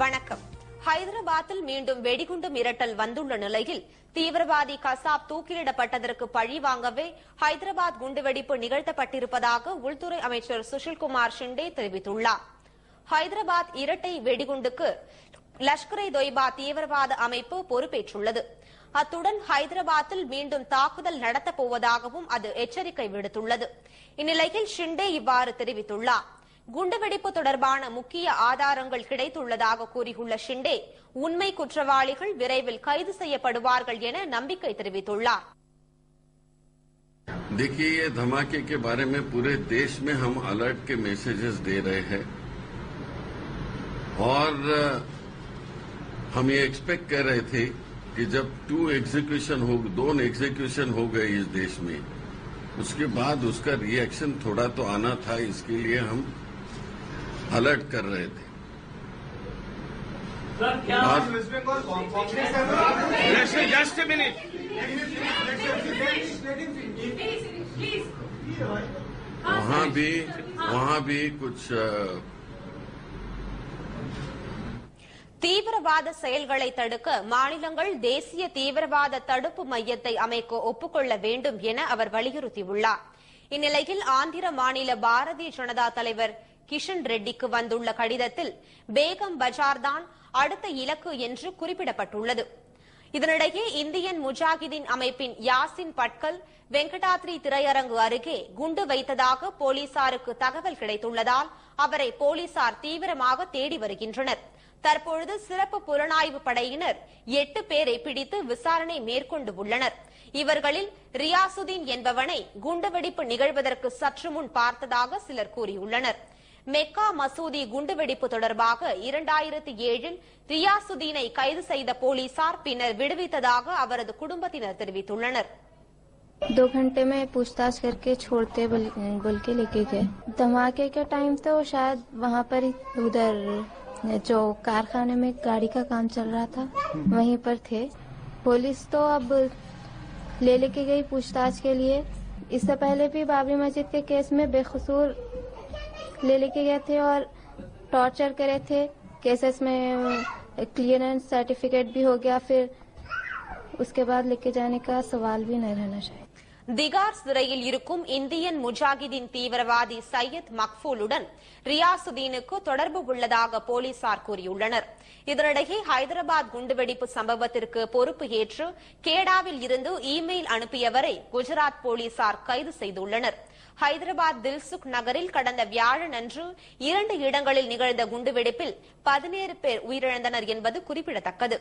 வணக்கம். ஹைதராபாத்தில் மீண்டும் வெடிகுண்டு மிரட்டல் வந்துள்ள நிலையில் தீவிரவாதி கசாப் தூக்கிலிடப்பட்டதற்கு பழி வாங்கவே ஹைதராபாத் குண்டுவெடிப்பு நிகழ்த்தப்பட்டிருப்பதாக உள்துறை அமைச்சர் சுஷில்குமார் ஷிண்டே தெரிவித்துள்ளார். ஹைதராபாத் இரட்டை வெடிகுண்டுக்கு லஷ்கர்-இ-தொய்பா தீவிரவாத அமைப்பு பொறுப்பேற்றுள்ளது. அத்துடன் ஹைதராபாத்தில் மீண்டும் தாக்குதல் நடத்தப்போவதாகவும் அது எச்சரிக்கை விடுத்துள்ளது. இந்நிலையில் ஷிண்டே இவ்வாறு தெரிவித்துள்ளார். குண்டுவெடிப்பு தொடர்பான முக்கிய ஆதாரங்கள் கிடைத்துள்ளதாக கூறியுள்ள ஷிண்டே உண்மை குற்றவாளிகள் விரைவில் கைது செய்யப்படுவார்கள் என நம்பிக்கை தெரிவித்துள்ளார். देखिए, ये धमाके के बारे में पूरे देश में हम अलर्ट के मैसेजेस दे रहे हैं और हम ये एक्सपेक्ट कर रहे थे कि जब दो एग्जीक्यूशन हो गए इस देश में, उसके बाद उसका रिएक्शन थोड़ा तो आना था. इसके लिए हम अलर्ट कर रहे थे. Just a minute. वहाँ भी कुछ தீவிரவாத செயல்களை தடுக்க மாநிலங்கள் தேசிய தீவிரவாத தடுப்பு மையத்தை அமைக்க ஒப்புக்கொள்ள வேண்டும் என அவர் வலியுறுத்தியுள்ளார். இந்நிலையில் ஆந்திர மாநில பாரதிய ஜனதா தலைவர் கிஷன் ரெட்டிக்கு வந்துள்ள கடிதத்தில் பேகம் பஜார் தான் அடுத்த இலக்கு என்று குறிப்பிடப்பட்டுள்ளது. இதனிடையே இந்தியன் முஜாஹிதீன் அமைப்பின் யாசின் பட்கல் வெங்கடாத்ரி திரையரங்கு அருகே குண்டு வைத்ததாக போலீசாருக்கு தகவல் கிடைத்துள்ளதால் அவரை போலீசார் தீவிரமாக தேடி வருகின்றனர். தற்பொழுது சிறப்பு புலனாய்வு படையினர் 8 பேரை பிடித்து விசாரணை மேற்கொண்டு உள்ளனர். இவர்களில் ரியாசுதீன் என்பவனை குண்டுவெடிப்பு நிகழ்வதற்கு சற்று முன் பார்த்ததாக சிலர் கூறியுள்ளனர். மெக்கா மசூதி குண்டுவெடிப்பு தொடர்பாக 2007இல் ரியாசுதீனை கைது செய்த போலீசார் பின்னர் விடுவித்ததாக அவரது குடும்பத்தினர் தெரிவித்துள்ளனர். 2 घंटे में पूछताछ करके छोड़ते बोल के लेके गए. धमाके के टाइम तो शायद वहाँ पर उधर जो कारखाने में गाड़ी का काम चल रहा था वहीं पर थे. पुलिस तो अब लेके गई पूछताछ के लिए. इससे पहले भी बाबरी मस्जिद के केस में बेकसूर लेके गए थे और टॉर्चर करे थे. केसेस में क्लियरेंस सर्टिफिकेट भी हो गया, फिर उसके बाद लेके जाने का सवाल भी नहीं रहना चाहिए. திகார் சிறையில் இருக்கும் இந்தியன் முஜாஹிதீன் தீவிரவாதி சையத் மக்பூலுடன் ரியாசுதீனுக்கு தொடர்பு உள்ளதாக போலீசார் கூறியுள்ளனர். இதனிடையே ஹைதராபாத் குண்டுவெடிப்பு சம்பவத்திற்கு பொறுப்பு ஏற்று கேடாவில் இருந்து இமெயில் அனுப்பியவரை குஜராத் போலீசார் கைது செய்துள்ளனர். ஹைதராபாத் தில்சுக் நகரில் கடந்த வியாழனன்று 2 இடங்களில் நிகழ்ந்த குண்டுவெடிப்பில் 17 பேர் உயிரிழந்தனர் என்பது குறிப்பிடத்தக்கது.